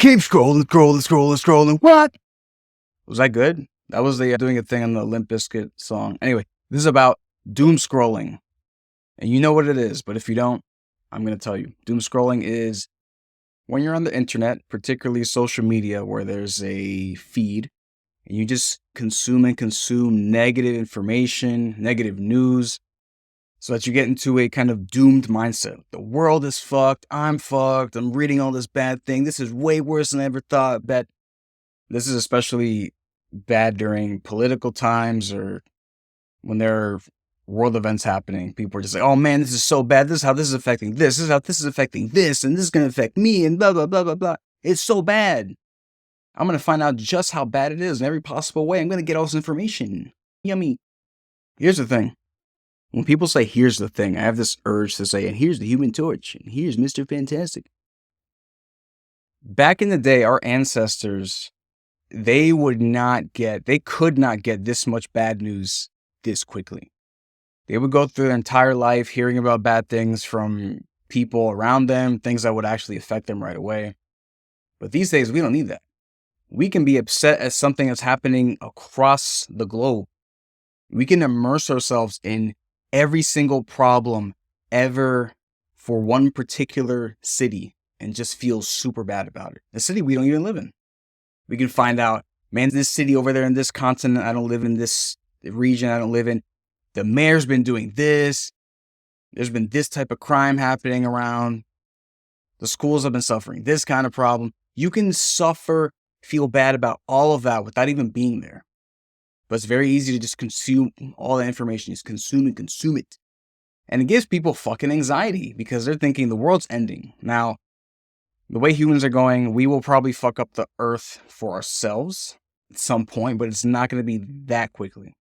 keep scrolling. What? Was that good? That was the doing a thing on the Limp Bizkit song. Anyway, this is about doom scrolling. And you know what it is, but if you don't, I'm going to tell you. Doom scrolling is when you're on the internet, particularly social media, where there's a feed, and you just consume negative information, negative news, so that you get into a kind of doomed mindset. The world is fucked. I'm reading all this bad thing. This is way worse than I ever thought. That this is especially bad during political times or when there are world events happening. People are just like, oh man, this is so bad. This is how this is affecting this. This is how this is affecting this. And this is going to affect me and blah, blah, blah, blah, blah. It's so bad. I'm going to find out just how bad it is in every possible way. I'm going to get all this information. Yummy. Here's the thing. When people say, here's the thing, I have this urge to say, and here's the Human Torch, and here's Mr. Fantastic. Back in the day, our ancestors, they could not get this much bad news this quickly. They would go through their entire life hearing about bad things from people around them, things that would actually affect them right away. But these days, we don't need that. We can be upset at something that's happening across the globe. We can immerse ourselves in every single problem ever for one particular city and just feel super bad about it. A city we don't even live in. We can find out, man, this city over there in this continent, I don't live in this region, I don't live in. The mayor's been doing this. There's been this type of crime happening around. The schools have been suffering this kind of problem. You can feel bad about all of that without even being there. But it's very easy to just consume all the information. Just consume it. And it gives people fucking anxiety because they're thinking the world's ending. Now, the way humans are going, we will probably fuck up the earth for ourselves at some point, but it's not going to be that quickly.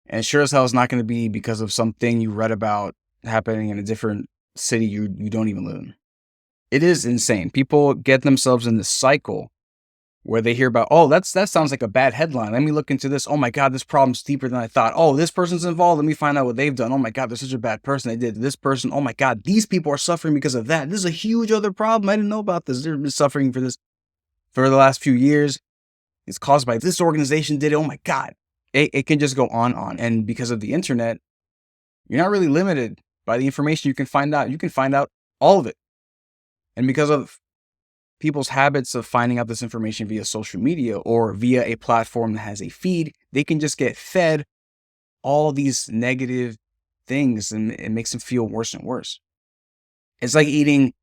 And sure as hell it's not going to be because of something you read about happening in a different city you don't even live in. It is insane. People get themselves in this cycle where they hear about, oh, that sounds like a bad headline. Let me look into this. Oh my God, this problem's deeper than I thought. Oh, this person's involved. Let me find out what they've done. Oh my God, they're such a bad person. They did this person. Oh my God, these people are suffering because of that. This is a huge other problem. I didn't know about this. They've been suffering for this for the last few years. It's caused by this organization did it. Oh my God. It can just go on. And because of the internet, you're not really limited by the information you can find out. You can find out all of it. And because of people's habits of finding out this information via social media or via a platform that has a feed, they can just get fed all these negative things and it makes them feel worse and worse. It's like eating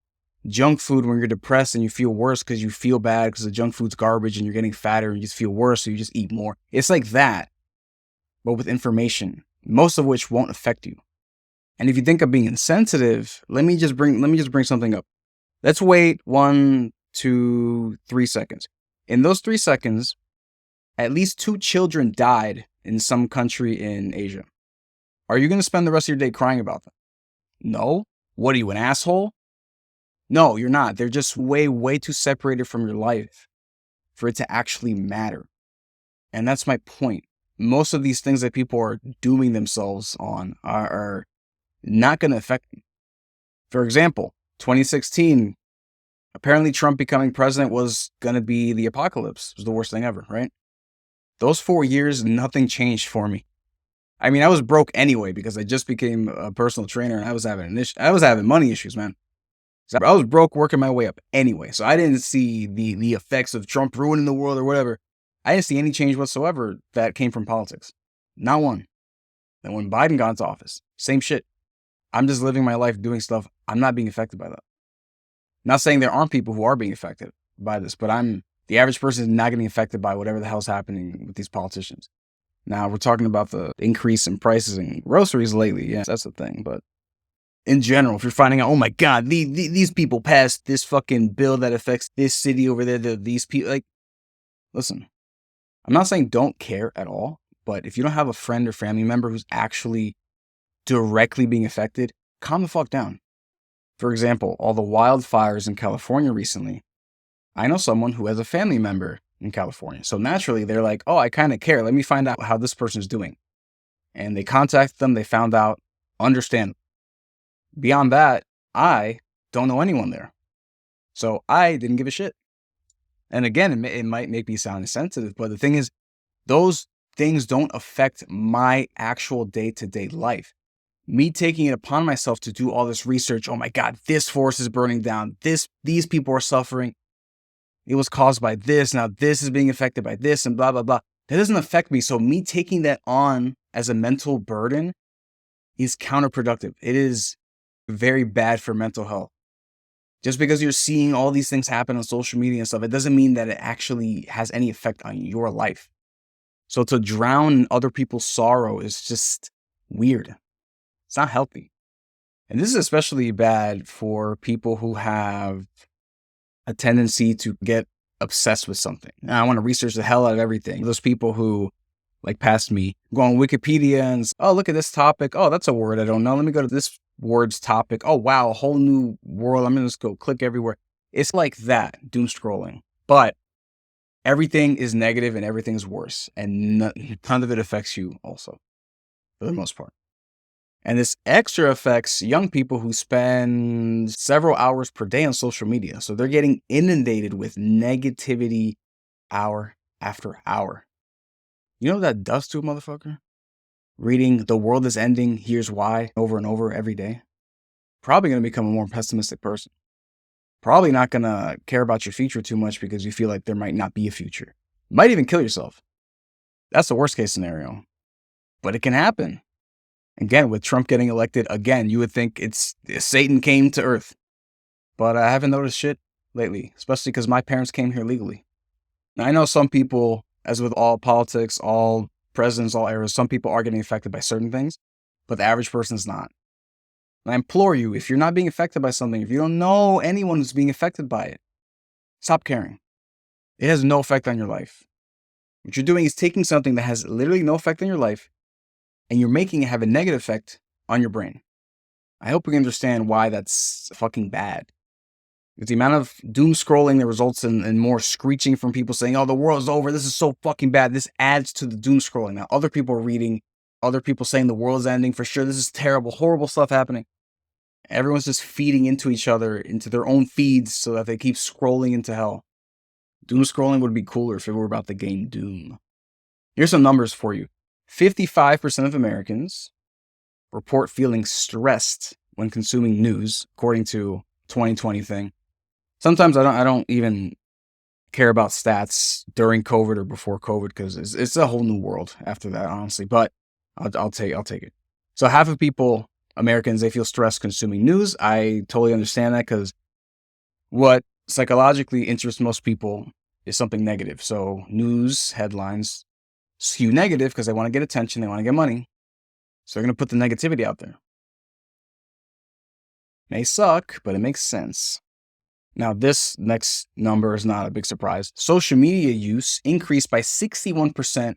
junk food when you're depressed and you feel worse because you feel bad because the junk food's garbage and you're getting fatter and you just feel worse, so you just eat more. It's like that, but with information, most of which won't affect you. And if you think of being insensitive, let me just bring something up. Let's wait 1, 2, 3 seconds. In those 3 seconds, at least 2 children died in some country in Asia. Are you going to spend the rest of your day crying about them? No. What are you, an asshole? No, you're not. They're just way, way too separated from your life for it to actually matter. And that's my point. Most of these things that people are dooming themselves on are not going to affect them. For example, 2016, apparently Trump becoming president was going to be the apocalypse. It was the worst thing ever, right? Those 4 years, nothing changed for me. I mean, I was broke anyway because I just became a personal trainer and I was having money issues, man. So I was broke working my way up anyway. So I didn't see the effects of Trump ruining the world or whatever. I didn't see any change whatsoever that came from politics. Not one. Then when Biden got into office, same shit. I'm just living my life doing stuff. I'm not being affected by that. Not saying there aren't people who are being affected by this, but the average person is not getting affected by whatever the hell's happening with these politicians. Now, we're talking about the increase in prices in groceries lately. Yes, that's the thing. But in general, if you're finding out, oh my God, these people passed this fucking bill that affects this city over there, these people, like, listen, I'm not saying don't care at all, but if you don't have a friend or family member who's actually directly being affected, calm the fuck down. For example, all the wildfires in California recently, I know someone who has a family member in California. So naturally, they're like, oh, I kind of care. Let me find out how this person's doing. And they contacted them. They found out, understand. Beyond that, I don't know anyone there. So I didn't give a shit. And again, it might make me sound insensitive, but the thing is, those things don't affect my actual day-to-day life. Me taking it upon myself to do all this research, oh my God, this forest is burning down, these people are suffering, it was caused by this, now this is being affected by this, and blah, blah, blah. That doesn't affect me. So me taking that on as a mental burden is counterproductive. It is very bad for mental health. Just because you're seeing all these things happen on social media and stuff, it doesn't mean that it actually has any effect on your life. So to drown in other people's sorrow is just weird. It's not healthy. And this is especially bad for people who have a tendency to get obsessed with something. Now, I want to research the hell out of everything. Those people who, like past me, go on Wikipedia and, oh, look at this topic. Oh, that's a word I don't know. Let me go to this word's topic. Oh, wow, a whole new world. I'm going to just go click everywhere. It's like that, doomscrolling. But everything is negative and everything's worse. And none of it affects you also, for the most part. And this extra affects young people who spend several hours per day on social media. So they're getting inundated with negativity hour after hour. You know what that does to a motherfucker? Reading "The world is ending, here's why" over and over every day. Probably going to become a more pessimistic person. Probably not going to care about your future too much because you feel like there might not be a future. Might even kill yourself. That's the worst case scenario. But it can happen. Again, with Trump getting elected again, you would think it's Satan came to Earth. But I haven't noticed shit lately, especially because my parents came here legally. Now, I know some people, as with all politics, all presidents, all eras, some people are getting affected by certain things, but the average person's not. And I implore you, if you're not being affected by something, if you don't know anyone who's being affected by it, stop caring. It has no effect on your life. What you're doing is taking something that has literally no effect on your life and you're making it have a negative effect on your brain. I hope we understand why that's fucking bad. It's the amount of doom scrolling that results in more screeching from people saying, oh, the world's over. This is so fucking bad. This adds to the doom scrolling. Now, other people are reading, other people saying the world's ending for sure. This is terrible, horrible stuff happening. Everyone's just feeding into each other, into their own feeds so that they keep scrolling into hell. Doom scrolling would be cooler if it were about the game Doom. Here's some numbers for you. 55% of Americans report feeling stressed when consuming news, according to 2020 thing. Sometimes I don't even care about stats during COVID or before COVID because it's a whole new world after that, honestly. But I'll take it. So half of people, Americans, they feel stressed consuming news. I totally understand that because what psychologically interests most people is something negative. So news headlines skew negative because they want to get attention, they want to get money. So they're going to put the negativity out there. May suck, but it makes sense. Now, this next number is not a big surprise. Social media use increased by 61%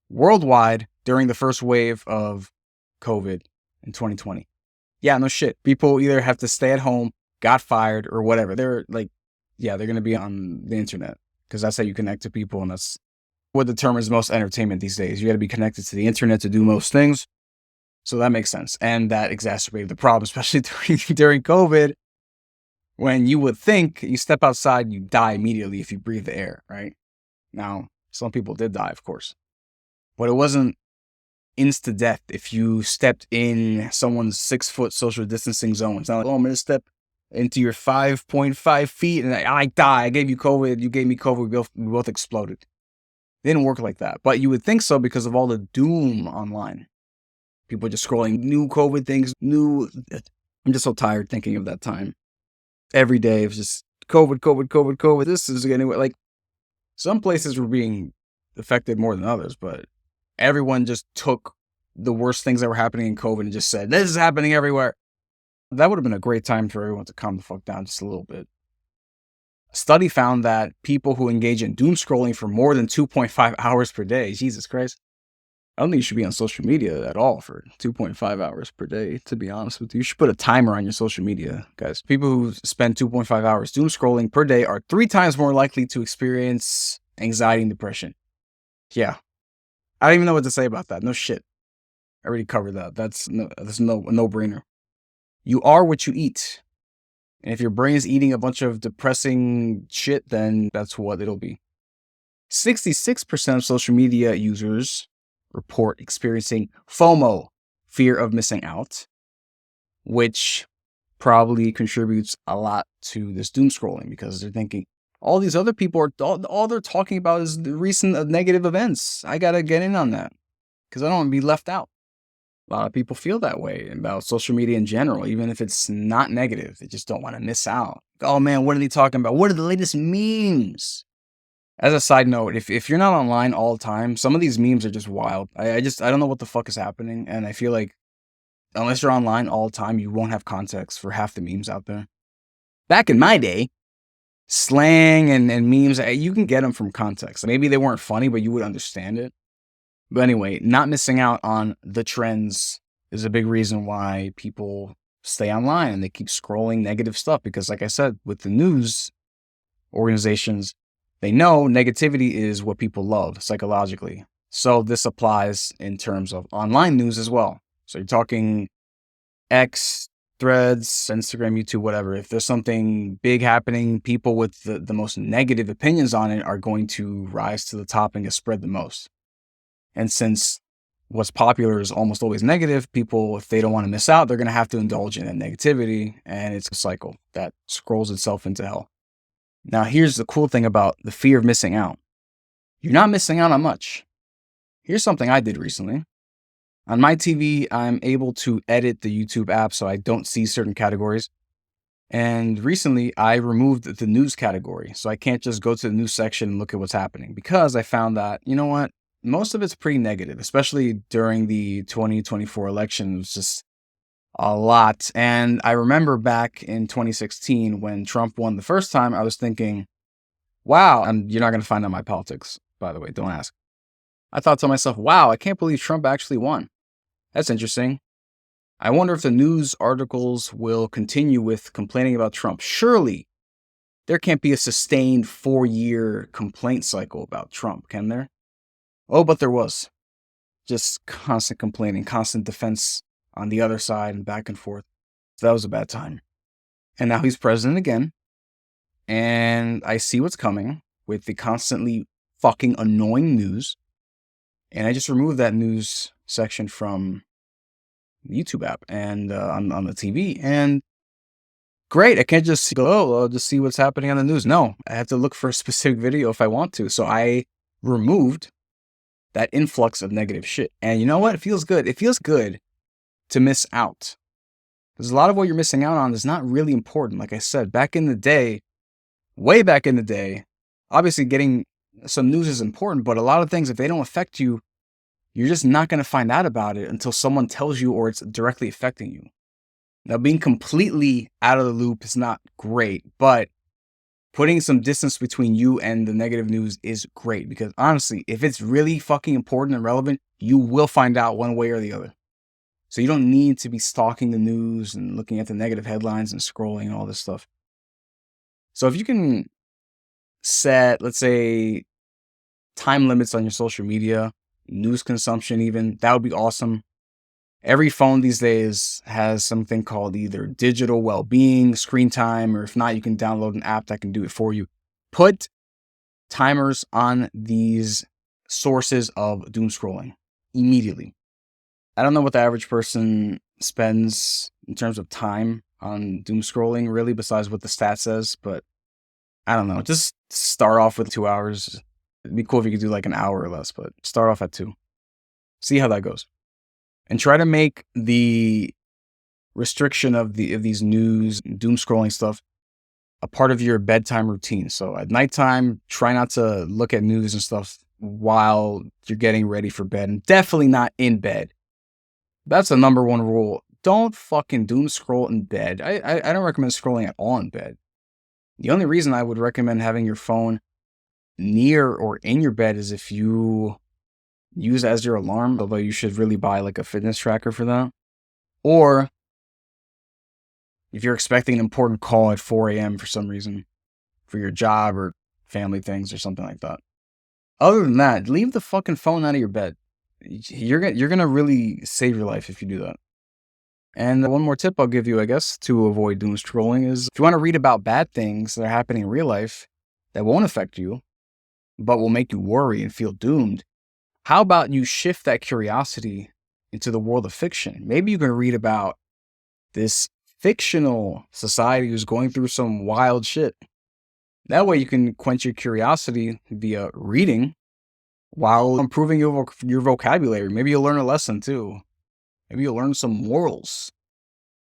worldwide during the first wave of COVID in 2020. Yeah, no shit. People either have to stay at home, got fired, or whatever. They're going to be on the internet because that's how you connect to people, and that's what determines most entertainment these days. You got to be connected to the internet to do most things. So that makes sense. And that exacerbated the problem, especially during COVID, when you would think you step outside, you die immediately if you breathe the air, right? Now, some people did die, of course. But it wasn't insta-death if you stepped in someone's 6-foot social distancing zone. It's not like, oh, I'm going to step into your 5.5 feet and I die. I gave you COVID. You gave me COVID. We both exploded. It didn't work like that. But you would think so because of all the doom online. People just scrolling new COVID things, I'm just so tired thinking of that time. Every day it was just COVID. This is getting like some places were being affected more than others, but everyone just took the worst things that were happening in COVID and just said, this is happening everywhere. That would have been a great time for everyone to calm the fuck down just a little bit. A study found that people who engage in doom scrolling for more than 2.5 hours per day, Jesus Christ, I don't think you should be on social media at all for 2.5 hours per day, to be honest with you. You should put a timer on your social media, guys. People who spend 2.5 hours doom scrolling per day are 3 times more likely to experience anxiety and depression. Yeah. I don't even know what to say about that. No shit. I already covered that. That's a no-brainer. You are what you eat. And if your brain is eating a bunch of depressing shit, then that's what it'll be. 66% of social media users report experiencing FOMO, fear of missing out, which probably contributes a lot to this doom scrolling because they're thinking, all these other people are all they're talking about is the recent negative events. I got to get in on that because I don't want to be left out. A lot of people feel that way about social media in general, even if it's not negative. They just don't want to miss out. Oh man, what are they talking about? What are the latest memes? As a side note, if you're not online all the time, some of these memes are just wild. I don't know what the fuck is happening. And I feel like unless you're online all the time, you won't have context for half the memes out there. Back in my day, slang and memes, you can get them from context. Maybe they weren't funny, but you would understand it. But anyway, not missing out on the trends is a big reason why people stay online and they keep scrolling negative stuff. Because like I said, with the news organizations, they know negativity is what people love psychologically. So this applies in terms of online news as well. So you're talking X, Threads, Instagram, YouTube, whatever. If there's something big happening, people with the most negative opinions on it are going to rise to the top and get spread the most. And since what's popular is almost always negative, people, if they don't want to miss out, they're going to have to indulge in that negativity. And it's a cycle that scrolls itself into hell. Now, here's the cool thing about the fear of missing out. You're not missing out on much. Here's something I did recently. On my TV, I'm able to edit the YouTube app so I don't see certain categories. And recently, I removed the news category. So I can't just go to the news section and look at what's happening because I found that, you know what? Most of it's pretty negative, especially during the 2024 election. It was just a lot. And I remember back in 2016 when Trump won the first time, I was thinking, wow, and you're not going to find out my politics, by the way, don't ask. I thought to myself, wow, I can't believe Trump actually won. That's interesting. I wonder if the news articles will continue with complaining about Trump. Surely there can't be a sustained 4-year complaint cycle about Trump, can there? Oh, but there was. Just constant complaining, constant defense on the other side and back and forth. So that was a bad time. And now he's president again. And I see what's coming with the constantly fucking annoying news. And I just removed that news section from the YouTube app and on the TV. And great, I can't just go, oh, I'll just see what's happening on the news. No, I have to look for a specific video if I want to. So I removed that influx of negative shit. And you know what? It feels good. It feels good to miss out. Because a lot of what you're missing out on is not really important. Like I said, back in the day, way back in the day, obviously getting some news is important, but a lot of things, if they don't affect you, you're just not going to find out about it until someone tells you or it's directly affecting you. Now, being completely out of the loop is not great, but putting some distance between you and the negative news is great because honestly, if it's really fucking important and relevant, you will find out one way or the other. So you don't need to be stalking the news and looking at the negative headlines and scrolling and all this stuff. So if you can set, let's say, time limits on your social media, news consumption even, that would be awesome. Every phone these days has something called either digital well-being, screen time, or if not, you can download an app that can do it for you. Put timers on these sources of doom scrolling immediately. I don't know what the average person spends in terms of time on doom scrolling, really, besides what the stat says, but I don't know. Just start off with 2 hours. It'd be cool if you could do like an hour or less, but start off at 2. See how that goes. And try to make the restriction of these news, doom scrolling stuff, a part of your bedtime routine. So at nighttime, try not to look at news and stuff while you're getting ready for bed. And definitely not in bed. That's the number one rule. Don't fucking doom scroll in bed. I don't recommend scrolling at all in bed. The only reason I would recommend having your phone near or in your bed is if you use it as your alarm, although you should really buy like a fitness tracker for that. Or if you're expecting an important call at 4 a.m. for some reason, for your job or family things or something like that. Other than that, leave the fucking phone out of your bed. You're gonna really save your life if you do that. And one more tip I'll give you, I guess, to avoid doom scrolling is if you want to read about bad things that are happening in real life that won't affect you, but will make you worry and feel doomed, how about you shift that curiosity into the world of fiction? Maybe you can read about this fictional society who's going through some wild shit. That way you can quench your curiosity via reading while improving your vocabulary. Maybe you'll learn a lesson too. Maybe you'll learn some morals.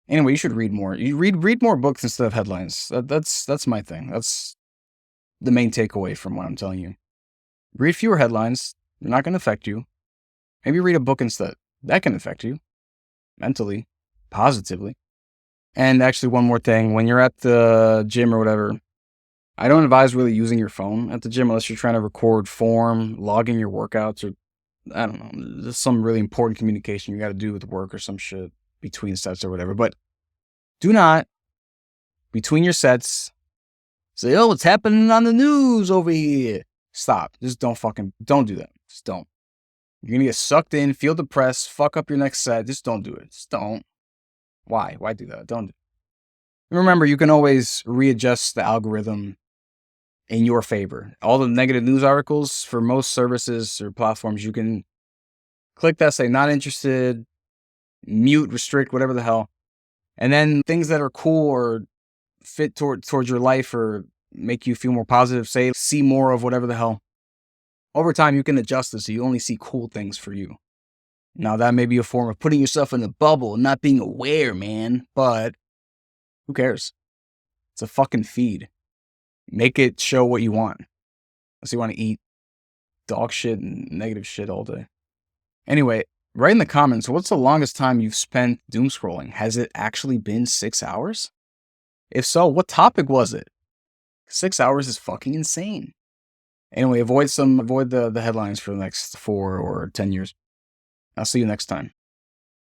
Anyway, you should read more. You read more books instead of headlines. That's my thing. That's the main takeaway from what I'm telling you. Read fewer headlines. They're not going to affect you. Maybe read a book instead. That can affect you mentally, positively. And actually, one more thing. When you're at the gym or whatever, I don't advise really using your phone at the gym unless you're trying to record form, logging your workouts, or I don't know, there's some really important communication you got to do with work or some shit between sets or whatever. But do not, between your sets, say, oh, what's happening on the news over here? Stop. Just don't do that. Just don't. You're going to get sucked in, feel depressed, fuck up your next set. Just don't do it. Just don't. Why? Why do that? Don't do it. Remember, you can always readjust the algorithm in your favor. All the negative news articles for most services or platforms, you can click that, say not interested, mute, restrict, whatever the hell. And then things that are cool or fit towards your life or make you feel more positive, say see more of whatever the hell. Over time, you can adjust this so you only see cool things for you. Now, that may be a form of putting yourself in a bubble, not being aware, man. But who cares? It's a fucking feed. Make it show what you want. Unless you want to eat dog shit and negative shit all day. Anyway, write in the comments, what's the longest time you've spent doom scrolling? Has it actually been 6 hours? If so, what topic was it? 6 hours is fucking insane. Anyway, avoid the headlines for the next 4 or 10 years. I'll see you next time.